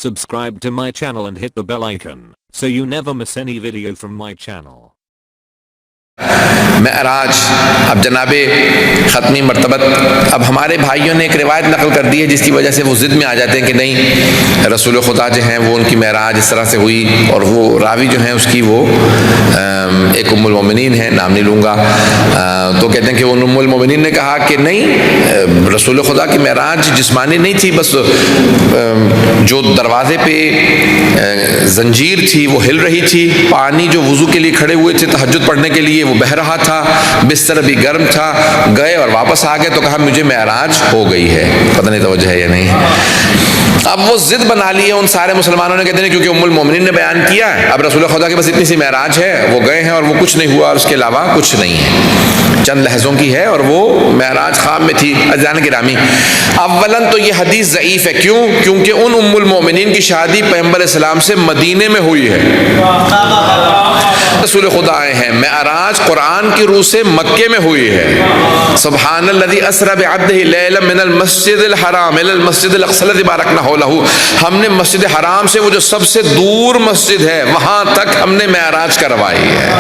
Subscribe to my channel and hit the bell icon so you never miss any video from my channel. معراج اب جناب ختمی مرتبت اب ہمارے بھائیوں نے ایک روایت نقل کر دی ہے جس کی وجہ سے وہ ضد میں آ جاتے ہیں کہ نہیں رسول خدا جو ہیں وہ ان کی معراج اس طرح سے ہوئی، اور وہ راوی جو ہیں اس کی وہ ایک ام المومنین ہے، نام نہیں لوں گا، تو کہتے ہیں کہ ان ام المومنین نے کہا کہ نہیں رسول خدا کی معراج جسمانی نہیں تھی، بس جو دروازے پہ زنجیر تھی وہ ہل رہی تھی، پانی جو وضو کے لیے کھڑے ہوئے تھے تہجد پڑھنے کے لیے وہ بہہ رہا تھا، بستر بھی گرم تھا، گئے اور واپس آ گئے تو کہا مجھے معراج ہو گئی ہے، پتہ نہیں توجہ ہے یا نہیں۔ اب وہ ضد بنا لی ہے ان سارے مسلمانوں نے، کہتے ہیں کیونکہ ام المومنین نے بیان کیا ہے، اب رسول خدا کے بس اتنی سی معراج ہے، وہ گئے ہیں اور وہ کچھ نہیں ہوا اور اس کے علاوہ کچھ نہیں ہے، چند لحظوں کی ہے اور وہ معراج خواب میں تھی۔ عزیزان گرامی، اولاً تو یہ حدیث ضعیف ہے، کیوں؟ کیونکہ ان ام المومنین کی شادی پیغمبر اسلام سے مدینے میں ہوئی ہے، رسول خدا آئے ہیں، معراج قرآن کی روح سے مکے میں ہوئی ہے۔ سبحان الذی اسری بعبدہ لیلا من المسجد الحرام الی المسجد الاقصی الذی بارکنا حولہ، ہم نے مسجد حرام سے وہ جو سب سے دور مسجد ہے وہاں تک ہم نے معراج کروائی ہے،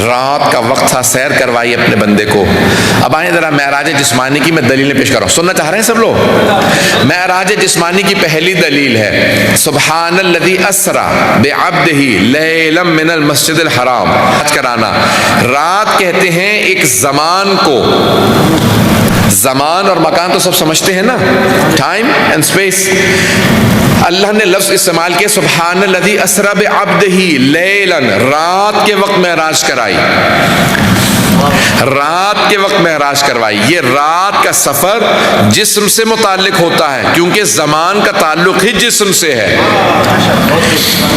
رات کا وقت تھا، سیر کروائی اپنے بندے کو۔ اب آئیں ذرا معراج جسمانی کی میں دلیلیں پیش کر رہا ہوں، سننا چاہ رہے ہیں سب لوگ؟ معراج جسمانی کی پہلی دلیل ہے سبحان الذی اسری بعبدہ لیلا من المسجد الحرام، کرانا۔ رات کہتے ہیں ایک زمان کو، زمان اور مکان تو سب سمجھتے ہیں نا، ٹائم اینڈ اسپیس۔ اللہ نے لفظ استعمال کیا سبحان الذی اسری بعبدہ لیلا، رات کے وقت معراج کرائی، رات کے وقت معراج کروائی۔ یہ رات کا سفر جسم سے متعلق ہوتا ہے کیونکہ زمان کا تعلق ہی جسم سے ہے۔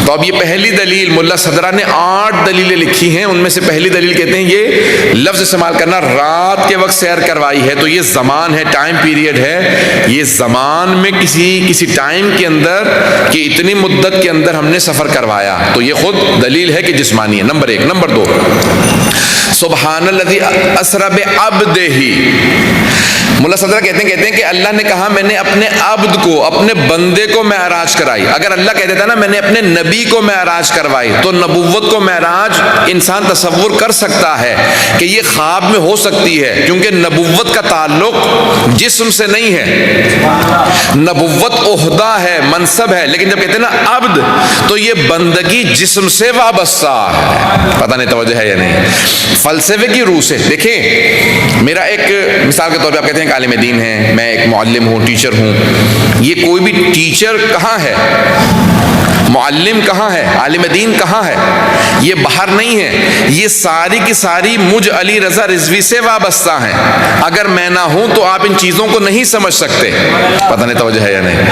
تو اب یہ پہلی دلیل، ملا صدرہ نے 8 دلیلیں لکھی ہیں، ان میں سے پہلی دلیل کہتے ہیں یہ لفظ استعمال کرنا، رات کے وقت سیر کروائی ہے تو یہ زمان ہے، ٹائم پیریڈ ہے، یہ زمان میں کسی ٹائم کے اندر کہ اتنی مدت کے اندر ہم نے سفر کروایا، تو یہ خود دلیل ہے کہ جسمانی ہے، نمبر 1۔ نمبر 2، سبحان الذی اسری بعبدہ، ملا صدرہ کہتے ہیں کہ اللہ نے کہا میں نے اپنے عبد کو، اپنے بندے کو معراج کرائی۔ اگر اللہ کہہ دیتا نا میں نے اپنے نبی کو معراج کروائی تو نبوت کو معراج انسان تصور کر سکتا ہے کہ یہ خواب میں ہو سکتی ہے، کیونکہ نبوت کا تعلق جسم سے نہیں ہے، نبوت عہدہ ہے، منصب ہے، لیکن جب کہتے ہیں نا عبد تو یہ بندگی جسم سے وابستہ ہے، پتہ نہیں توجہ ہے یا نہیں؟ فلسفے کی روح سے دیکھیں، میرا ایک مثال کے طور پہ آپ کہتے ہیں کہ عالم دین ہیں، میں ایک معلم ہوں، ٹیچر ہوں، یہ کوئی بھی ٹیچر کہاں ہے؟ معلم کہاں ہے؟ عالم دین کہاں ہے؟ یہ باہر نہیں ہے، یہ ساری کی ساری مجھ علی رضا رضوی سے وابستہ ہیں، اگر میں نہ ہوں تو آپ ان چیزوں کو نہیں سمجھ سکتے، پتہ نہیں توجہ ہے یا نہیں؟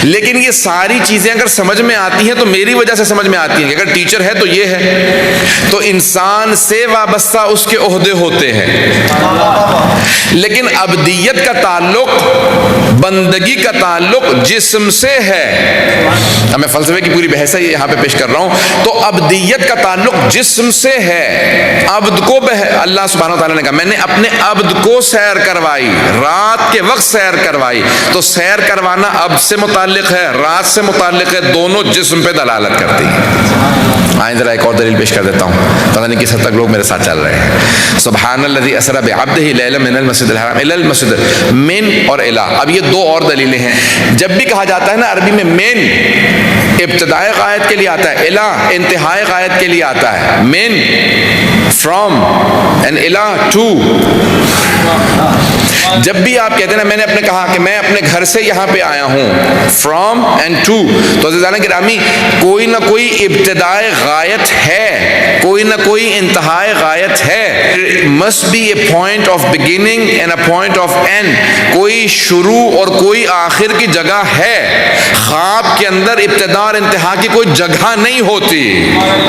لیکن یہ ساری چیزیں اگر سمجھ میں آتی ہیں تو میری وجہ سے سمجھ میں آتی ہیں کہ اگر ٹیچر ہے تو یہ ہے، تو انسان سے وابستہ اس کے عہدے ہوتے ہیں، لیکن عبدیت کا تعلق، بندگی کا تعلق جسم سے ہے۔ اب میں فلسفے کی پوری بحث ہے یہاں پہ پیش کر رہا ہوں، تو عبدیت کا تعلق جسم سے ہے۔ عبد کو اللہ سبحانہ وتعالیٰ نے کہا میں نے اپنے عبد کو سیر کروائی، رات کے وقت سیر کروائی، تو سیر کروانا عبد سے متعلق ہے، رات سے متعلق ہے، دونوں جسم پہ دلالت کرتی ہیں۔ آئیں ذرا ایک اور دلیل پیش کر دیتا ہوں، پتہ نہیں کس حد تک لوگ میرے ساتھ چل رہے ہیں۔ سبحان الذی اسری بعبدہ لیلا من المسجد الحرام الی المسجد، من اور الی، اب یہ 2 اور دلیلیں ہیں۔ جب بھی کہا جاتا ہے نا عربی میں من ابتدائی غایت کے لیے آتا ہے، الی انتہائی غایت کے لیے آتا ہے، من فرام اینڈ الی ٹو۔ جب بھی آپ کہتے ہیں نا میں نے اپنے کہا کہ میں اپنے گھر سے یہاں پہ آیا ہوں، فرام اینڈ ٹو، تو عزیزان گرامی کوئی نہ کوئی ابتدائی غایت ہے، کوئی نہ کوئی انتہائی غایت ہے، must be a point of beginning and a point of end، کوئی شروع اور کوئی آخر کی جگہ ہے۔ خواب کے اندر ابتدا اور انتہا کی کوئی جگہ نہیں ہوتی،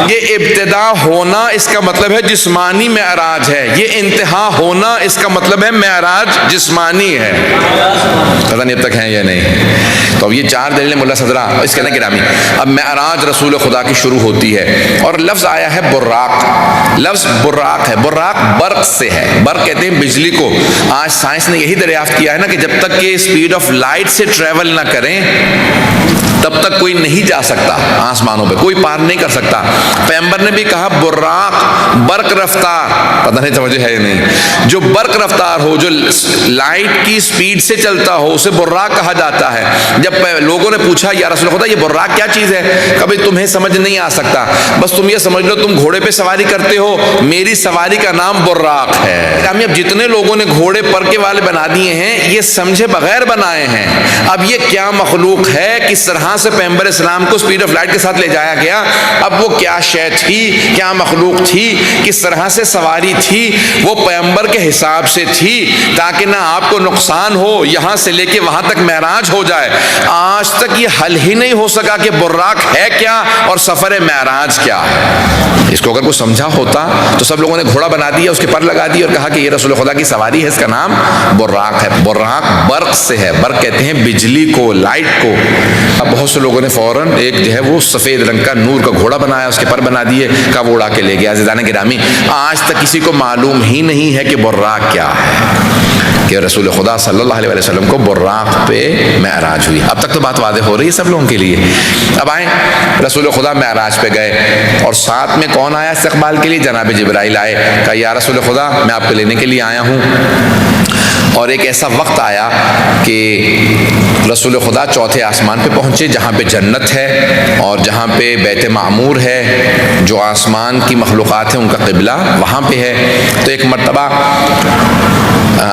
یہ ابتدا ہونا اس کا مطلب ہے جسمانی معراج ہے، یہ انتہا ہونا اس کا مطلب ہے معراج جسمانی ہے، پتہ نہیں اب تک ہیں یا نہیں؟ تو اب یہ 4 دلیلیں ملا صدرہ اس کے گرامی۔ اب معراج رسول خدا کی شروع ہوتی ہے اور لفظ آیا ہے براق، لفظ براق ہے، براق برق سے ہے، برق کہتے ہیں بجلی کو۔ آج سائنس نے یہی دریافت کیا ہے نا کہ جب تک کہ اسپیڈ آف لائٹ سے ٹریول نہ کریں تک کوئی نہیں جا سکتا، آسمانوں پہ کوئی پار نہیں کر سکتا۔ پیغمبر نے بھی کہا براق، برق رفتار، پتہ نہیں توجہ ہے یا نہیں، جو برق رفتار ہو، جو لائٹ کی سپیڈ سے چلتا ہو، اسے براق کہا جاتا ہے۔ جب لوگوں نے پوچھا یا رسول خدا یہ براق کیا چیز ہے، کبھی تمہیں سمجھ نہیں آ سکتا، بس تم یہ سمجھ لو تم گھوڑے پہ سواری کرتے ہو، میری سواری کا نام براق ہے۔ اب جتنے لوگوں نے گھوڑے پرکے والے بنا دیے ہیں یہ سمجھے بغیر بنائے ہیں۔ اب یہ کیا مخلوق ہے، کس طرح سے پیغمبر اسلام کو سپیڈ آف لائٹ کے ساتھ لے جایا گیا، اب وہ کیا شے تھی، کیا مخلوق تھی، کس طرح سے سواری تھی، وہ پیغمبر کے حساب سے تھی تاکہ نہ آپ کو نقصان ہو، یہاں سے لے کے وہاں تک معراج ہو جائے۔ آج تک یہ حل ہی نہیں ہو سکا کہ براق ہے کیا اور سفر معراج کیا ہے۔ اس کو اگر کوئی سمجھا ہوتا تو سب لوگوں نے گھوڑا بنا دیا، اس کے پر لگا دی اور کہا کہ یہ رسول خدا کی سواری ہے، اس کا نام براق ہے۔ براق برق سے ہے، برق کہتے ہیں بجلی کو، لائٹ کو۔ اب بہت سے لوگوں نے فوراً ایک جو ہے وہ سفید رنگ کا نور کا گھوڑا بنایا، اس کے پر بنا دیے، کہا وہ اڑا کے لے گیا۔ عزیزان گرامی، آج تک کسی کو معلوم ہی نہیں ہے کہ براق کیا ہے، کہ رسول خدا صلی اللہ علیہ وسلم کو براق پہ معراج ہوئی۔ اب تک تو بات واضح ہو رہی ہے سب لوگوں کے لیے۔ اب آئیں، رسول خدا معراج پہ گئے اور ساتھ میں کون آیا استقبال کے لیے؟ جناب جبرائیل آئے، کہا یا رسول خدا میں آپ کو لینے کے لیے آیا ہوں۔ اور ایک ایسا وقت آیا کہ رسول خدا چوتھے آسمان پہ پہنچے جہاں پہ جنت ہے اور جہاں پہ بیت معمور ہے، جو آسمان کی مخلوقات ہیں ان کا قبلہ وہاں پہ ہے۔ تو ایک مرتبہ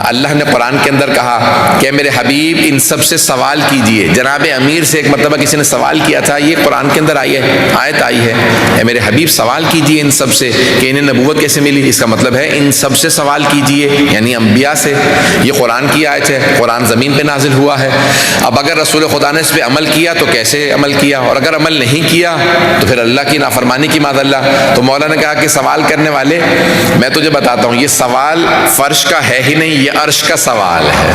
اللہ نے قرآن کے اندر کہا کہ میرے حبیب ان سب سے سوال کیجئے۔ جناب امیر سے ایک مرتبہ کسی نے سوال کیا تھا، یہ قرآن کے اندر آیت آئی ہے، اے میرے حبیب سوال کیجئے ان سب سے کہ انہیں نبوت کیسے ملی۔ اس کا مطلب ہے ان سب سے سوال کیجئے، یعنی انبیاء سے۔ یہ قرآن کی آیت ہے، قرآن زمین پہ نازل ہوا ہے۔ اب اگر رسول خدا نے اس پہ عمل کیا تو کیسے عمل کیا، اور اگر عمل نہیں کیا تو پھر اللہ کی نافرمانی کی معاذ اللہ۔ تو مولا نے کہا کہ سوال کرنے والے میں تجھے بتاتا ہوں، یہ سوال فرش کا ہے ہی نہیں، یہ عرش کا سوال ہے۔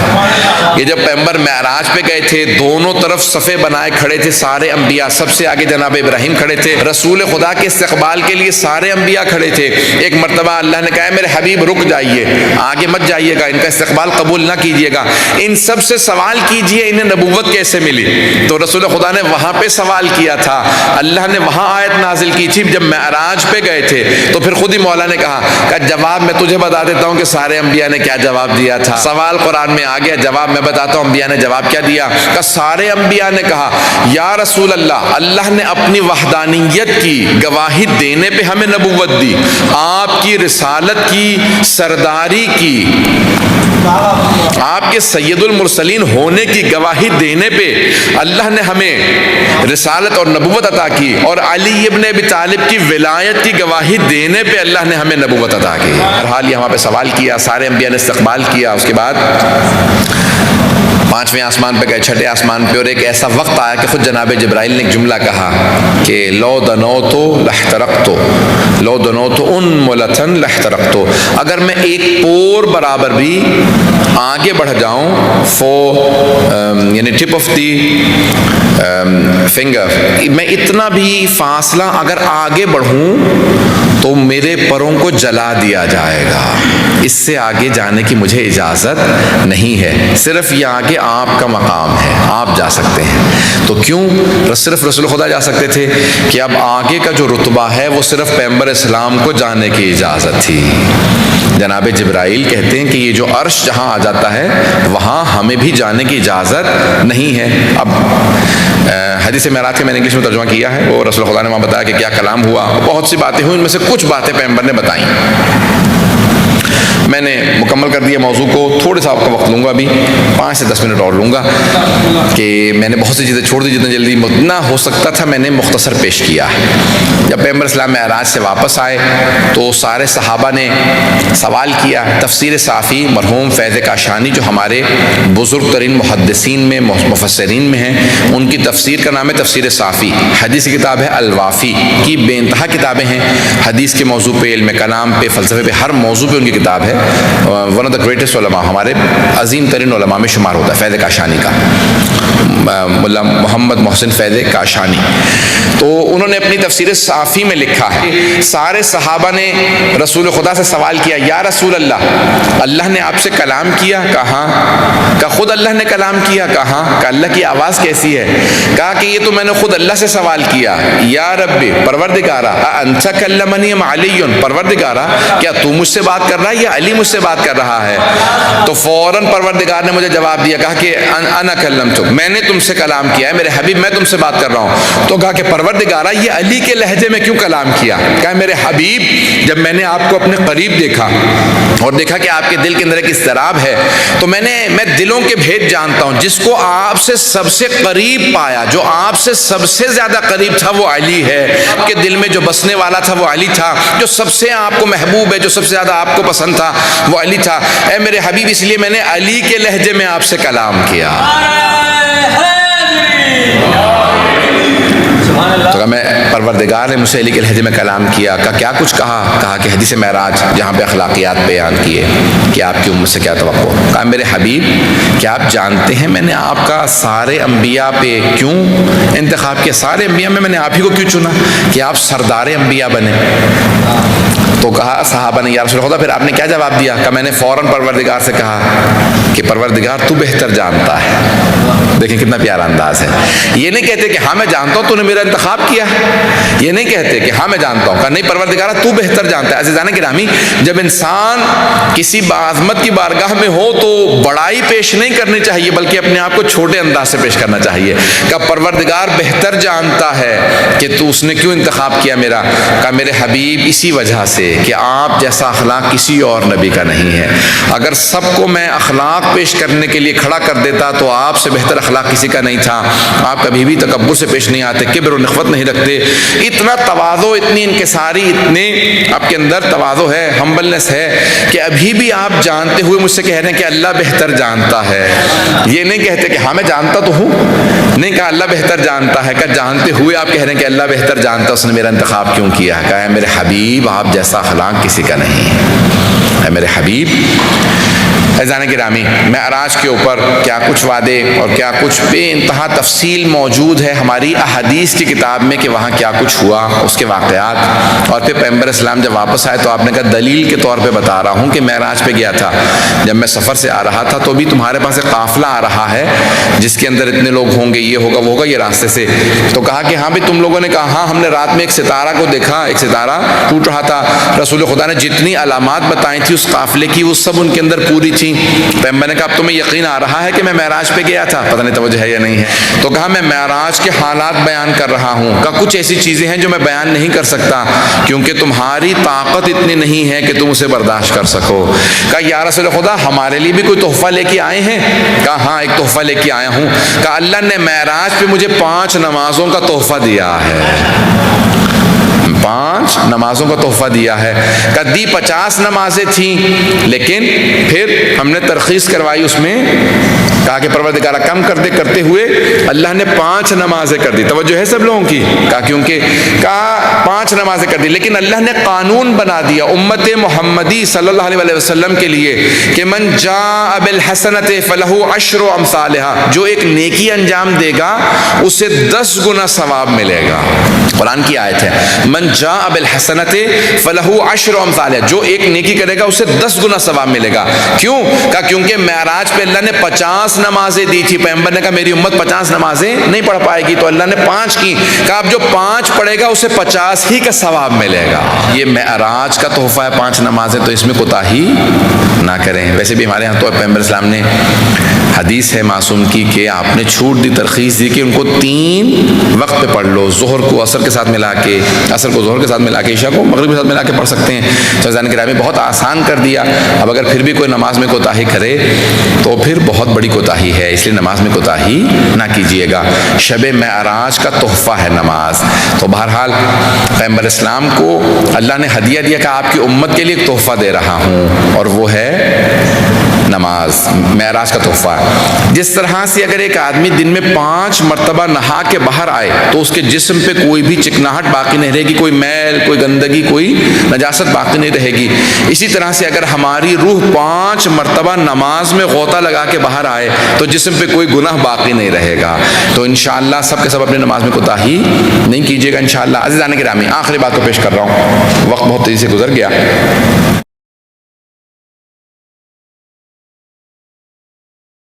یہ جب پیغمبر معراج پہ گئے تھے، دونوں طرف صفے بنائے کھڑے تھے سارے انبیاء، سب سے آگے جناب ابراہیم کھڑے تھے، رسول خدا کے استقبال کے لیے سارے انبیاء کھڑے تھے۔ ایک مرتبہ اللہ نے کہا میرے حبیب رک جائیے، آگے مت جائیے گا، ان کا استقبال قبول نہ کیجیے گا، ان سب سے سوال کیجیے انہیں نبوت کیسے ملی۔ تو رسول خدا نے وہاں پہ سوال کیا تھا، اللہ نے وہاں آیت نازل کی تھی جب معراج پہ گئے تھے، تو پھر خود ہی مولا نے کہا کہ جواب میں تجھے بتا دیتا ہوں کہ سارے انبیاء نے کیا جواب دیا تھا۔ سوال قرآن میں آ گیا، جواب میں بتاتا ہوں انبیاء نے جواب کیا دیا۔ کہ سارے انبیاء نے کہا یا رسول اللہ، اللہ نے اپنی وحدانیت کی گواہی دینے پہ ہمیں نبوت دی، آپ کی رسالت کی، سرداری کی، آپ کے سید المرسلین ہونے کی گواہی دینے پہ اللہ نے ہمیں رسالت اور نبوت عطا کی، اور علی ابن ابی طالب کی ولایت کی گواہی دینے پہ اللہ نے ہمیں نبوت عطا کی۔ بہرحال یہ وہاں پہ سوال کیا، سارے انبیاء نے استقبال کیا۔ اس کے بعد پانچویں آسمان پہ گئے، چھٹے آسمان پہ، اور ایک ایسا وقت آیا کہ خود جناب جبرائیل نے ایک جملہ کہا کہ لو دنوتو لحترقتو، لو دنوتو انملتن لحترقتو، اگر میں ایک پور برابر بھی آگے بڑھ جاؤں، یعنی ٹپ آف دی فنگر، میں اتنا بھی فاصلہ اگر آگے بڑھوں تو میرے پروں کو جلا دیا جائے گا، اس سے آگے جانے کی مجھے اجازت نہیں ہے، صرف یہ آگے آپ کا مقام ہے، آپ جا سکتے ہیں۔ تو کیوں صرف رسول خدا جا سکتے تھے؟ کہ اب آگے کا جو رتبہ ہے وہ صرف پیغمبر اسلام کو جانے کی اجازت تھی۔ جناب جبرائیل کہتے ہیں کہ یہ جو عرش جہاں آ جاتا ہے وہاں ہمیں بھی جانے کی اجازت نہیں ہے۔ اب حدیث معراج کے میں نے انگلش میں ترجمہ کیا ہے، وہ رسول خدا نے وہاں بتایا کہ کیا کلام ہوا، بہت سی باتیں ہوئی، ان میں سے کچھ باتیں پیغمبر نے بتائیں۔ میں نے مکمل کر دیا موضوع کو، تھوڑے سا آپ کا وقت لوں گا، ابھی 5 سے 10 منٹ اور لوں گا، کہ میں نے بہت سی چیزیں چھوڑ دی، جتنا جلدی نہ ہو سکتا تھا میں نے مختصر پیش کیا۔ جب پیغمبر اسلام معراج سے واپس آئے تو سارے صحابہ نے سوال کیا۔ تفسیر صافی مرحوم فیض کاشانی جو ہمارے بزرگ ترین محدثین میں مفسرین میں ہیں، ان کی تفسیر کا نام ہے تفسیر صافی، حدیث کی کتاب ہے الوافی کی بے انتہا کتابیں ہیں، حدیث کے موضوع پہ، علم کلام پہ، فلسفے پہ، ہر موضوع پہ ان کی کتاب ہے۔ ون آف دا گریٹسٹ علماء، ہمارے عظیم ترین علماء میں شمار ہوتا ہے فیض کاشانی کا۔ ملا محمد محسن فیض کاشانی، تو انہوں نے اپنی تفسیر صافی میں لکھا ہے سارے صحابہ نے رسول خدا سے سوال کیا، یا رسول اللہ نے آپ سے کلام کیا؟ کہا خود اللہ نے کلام کیا؟ کہا اللہ کی آواز کیسی ہے؟ کہا کہ یہ تو میں نے خود اللہ سے سوال کیا، یا رب پروردگارا انت کلمنی ام علی، پروردگارا کیا تو مجھ سے بات کر رہا ہے یا علی مجھ سے بات کر رہا ہے؟ تو فوراً پروردگار نے مجھے جواب دیا، کہا کہ انا کلمتک، میں نے تم سے کلام کیا ہے میرے حبیب، میں تم سے بات کر رہا ہوں۔ تو کہا کہ پروردگارا یہ علی کے لہجے میں کیوں کلام کیا؟ کہا میرے حبیب جب میں نے آپ کو اپنے قریب دیکھا اور دیکھا کہ آپ کے دل کے اندر ایک اضطراب ہے، تو میں دلوں کے بھید جانتا ہوں، جس کو آپ سے سب سے قریب پایا، جو آپ سے سب سے زیادہ قریب تھا وہ علی ہے، آپ کے دل میں جو بسنے والا تھا وہ علی تھا، جو سب سے آپ کو محبوب ہے، جو سب سے زیادہ آپ کو پسند تھا وہ علی تھا۔ اے میرے حبیب اس لیے میں نے علی کے لہجے میں آپ سے کلام کیا۔ تو کہا میں پروردگار نے مجھ سے علی کے لہجے میں کلام کیا۔ کہا کیا کچھ کہا؟ کہا کہ حدیث معراج جہاں پہ اخلاقیات بیان کیے کہ آپ کی امت سے کیا توقع۔ کہا میرے حبیب کیا آپ جانتے ہیں میں نے آپ کا سارے انبیاء پہ کیوں انتخاب کیا؟ سارے انبیاء میں نے آپ ہی کو کیوں چنا کہ آپ سردار انبیاء بنے؟ تو کہا صحابہ نے یا رسول خدا پھر آپ نے کیا جواب دیا؟ کہ میں نے فوراً پروردگار سے کہا کہ پروردگار تو بہتر جانتا ہے۔ دیکھیں کتنا پیارا انداز ہے، یہ نہیں کہتے کہ ہاں میں جانتا ہوں تو نے میرا انتخاب کیا، یہ نہیں کہتے کہ ہاں میں جانتا ہوں، کہا نہیں پروردگار تو بہتر جانتا ہے۔ عزیزان گرامی جب انسان کسی باعظمت کی بارگاہ میں ہو تو بڑائی پیش نہیں کرنی چاہیے بلکہ اپنے آپ کو چھوٹے انداز سے پیش کرنا چاہیے۔ کہ پروردگار بہتر جانتا ہے کہ تو اس نے کیوں انتخاب کیا میرا۔ کہا میرے حبیب اسی وجہ سے کہ آپ جیسا اخلاق کسی اور نبی کا نہیں ہے۔ اگر سب کو میں اخلاق پیش کرنے کے لیے کھڑا کر دیتا تو آپ سے بہتر اخلاق کسی کا نہیں تھا۔ آپ کبھی بھی تکبر سے پیش نہیں آتے، کبر و نخوت نہیں رکھتے، اتنا تواضع، اتنی انکساری، اتنے آپ کے اندر تواضع ہے، ہمبلنس ہے کہ ابھی بھی آپ جانتے ہوئے مجھ سے کہہ رہے ہیں کہ اللہ بہتر جانتا ہے۔ یہ نہیں کہتے کہ ہاں میں جانتا تو ہوں، نہیں کہا اللہ بہتر جانتا ہے، کہ جانتے ہوئے آپ کہہ رہے ہیں کہ اللہ بہتر جانتا اس نے میرا انتخاب کیوں کیا ہے۔ کہا ہے میرے حبیب آپ جیسا اخلاق کسی کا نہیں ہے۔ اے میرے حبیب عزیزان گرامی معراج کے اوپر کیا کچھ وعدے اور کیا کچھ بے انتہا تفصیل موجود ہے ہماری احادیث کی کتاب میں کہ وہاں کیا کچھ ہوا، اس کے واقعات۔ اور پھر پیغمبر اسلام جب واپس آئے تو آپ نے کہا دلیل کے طور پہ بتا رہا ہوں کہ معراج پہ گیا تھا، جب میں سفر سے آ رہا تھا تو بھی تمہارے پاس ایک قافلہ آ رہا ہے جس کے اندر اتنے لوگ ہوں گے، یہ ہوگا وہ ہوگا، یہ راستے سے۔ تو کہا کہ ہاں بھی تم لوگوں نے کہا ہاں ہم نے رات میں ایک ستارہ کو دیکھا، ایک ستارہ ٹوٹ رہا تھا۔ رسول خدا نے جتنی علامات بتائی تھی اس قافلے کی وہ سب ان کے اندر پوری تھی۔ پیغمبر نے کہا اب تمہیں یقین آ رہا ہے کہ میں معراج پہ گیا تھا؟ پتہ نہیں توجہ ہے یا نہیں ہے۔ تو کہا میں معراج کے حالات بیان کر رہا ہوں، کہا کچھ ایسی چیزیں ہیں جو میں بیان نہیں کر سکتا کیونکہ تمہاری طاقت اتنی نہیں ہے کہ تم اسے برداشت کر سکو۔ کہا یا رسول خدا ہمارے لیے بھی کوئی تحفہ لے کے آئے ہیں؟ کہا ہاں ایک تحفہ لے کے آیا ہوں۔ کہا اللہ نے معراج پہ مجھے 5 نمازوں کا تحفہ دیا ہے، 5 نمازوں کا تحفہ دیا ہے۔ کدی 50 نمازیں تھیں لیکن پھر ہم نے ترخیص کروائی اس میں، کہا کہ پروردگار کم کرتے ہوئے اللہ نے 5 نمازیں کر دی۔ توجہ ہے سب لوگوں کی؟ کہا کیونکہ کہا 5 نمازیں کر دی لیکن اللہ نے قانون بنا دیا امت محمدی صلی اللہ علیہ وسلم کے لیے کہ من جاء بالحسنۃ فلہ 10 امثالها، جو ایک نیکی انجام دے گا اسے 10 گنا ثواب ملے گا۔ قرآن کی آیت ہے من جاء بالحسنۃ فلہ 10 امثالها، جو ایک نیکی کرے گا اسے 10 گنا ثواب ملے گا۔ کیوں؟ کہا کیونکہ معراج پہ اللہ نے 50 نمازیں دی تھی، پیغمبر نے کہا میری امت 50 نمازیں نہیں پڑھ پائے گی تو اللہ نے 5 کی، کہا اب جو 5 پڑھے گا اسے 50 ہی کا ثواب ملے گا۔ یہ معراج کا تحفہ ہے 5 نمازیں، تو اس میں کوتاہی نہ کریں۔ ویسے بھی ہمارے ہاں تو پیغمبر اسلام نے حدیث ہے معصوم کی کہ آپ نے چھوٹ دی، ترخیص دی کہ ان کو 3 وقت پہ پڑھ لو، ظہر کو عصر کے ساتھ ملا کے، عصر کو ظہر کے ساتھ ملا کے، عشاء کو مغرب کے ساتھ ملا کے پڑھ سکتے ہیں۔ تو عزیزان گرامی بہت آسان کر دیا۔ اب اگر پھر بھی کوئی نماز میں کوتاہی کرے تو پھر بہت بڑی کوتاہی ہے، اس لیے نماز میں کوتاہی نہ کیجیے گا۔ شب معراج کا تحفہ ہے نماز۔ تو بہرحال پیغمبر اسلام کو اللہ نے ہدیہ دیا کہ آپ کی امت کے لیے ایک تحفہ دے رہا ہوں اور وہ ہے نماز معراج کا تحفہ ہے۔ جس طرح سے اگر ایک آدمی دن میں 5 مرتبہ نہا کے باہر آئے تو اس کے جسم پہ کوئی بھی چکناہٹ باقی نہیں رہے گی، کوئی میل، کوئی گندگی، کوئی نجاست باقی نہیں رہے گی۔ اسی طرح سے اگر ہماری روح 5 مرتبہ نماز میں غوطہ لگا کے باہر آئے تو جسم پہ کوئی گناہ باقی نہیں رہے گا۔ تو انشاءاللہ سب کے سب اپنی نماز میں کوتاہی نہیں کیجیے گا انشاءاللہ۔ عزیزان گرامی، آخری بات کو پیش کر رہا ہوں، وقت بہت تیزی سے گزر گیا۔